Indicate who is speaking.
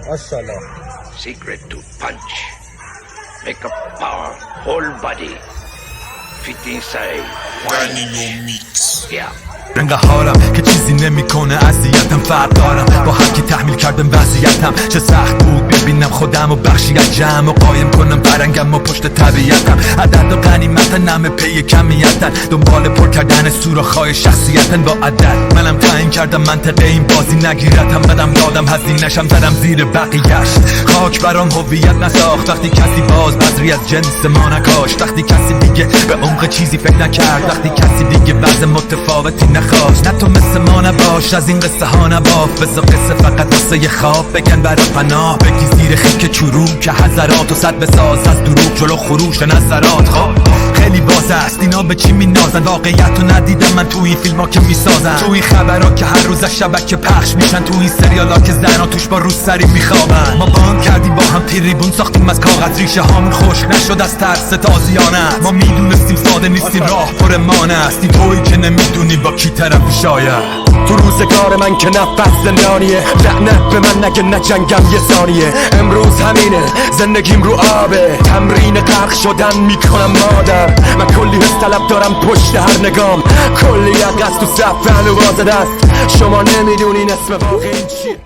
Speaker 1: ماشاءالله.
Speaker 2: Secret to punch. Make a power whole body. Fit inside. Yeah.
Speaker 3: انقدر حالم که چیزی نمیکنه اذیتم فرق دارم با هر کی تحمیل کردم وضعیتم چه سخت بود ببینم خودم و بخشی از جمع و قایم کنم فرنگم و پشت طبیعتم عدد و غنیمتن همه پی کمیتن دنبال پر کردن سوراخ‌های شخصیتن با عدد منم تعیین کردم منطقه این بازی نگیرتم بدم دادم هزینه‌شم زدم زیر بقیه‌اش خاک برام هویت نساخت وقتی کسی باز بذری از جنس ما نکاشت وقتی کسی دیگه به عمق چیزی فکر نکرد وقتی کسی دیگه وضع متفاوتی نخواست نه تو مثل ما نباش از این قصه ها نباف بذار قصه فقط واسه یه خواب بگن برا پناه بگی زیر خیک چروک که حضرات و صد بساز از دروغ جلو خروش نظرات خب خیلی باز است اینا به چی مینازن واقعیت رو ندیدم من تو این فیلم ها که میسازن تو این خبرها که هر روز از شبکه پخش میشن تو این سریال ها که زنها توش با روسری میخوابن ما باند کردیم با هم تریبون ساختیم از کاغذ ریشه هامون خشک نشد از ترس تازیانه ما میدونستیم ساده نیستیم راه پر مانه است این تویی که نمیدونی با کی طرفی شاید تو روزگار من که نفس زندانیه لعنت به من نگه نجنگم یه ثانیه امروز همینه زندگیم رو آبه تمرین غرق شدن میکنم مادر من کلی حس طلب دارم پشت هر نگام کلی عقص تو صف هنو باز دست شما نمیدونین اسم واقعی چیه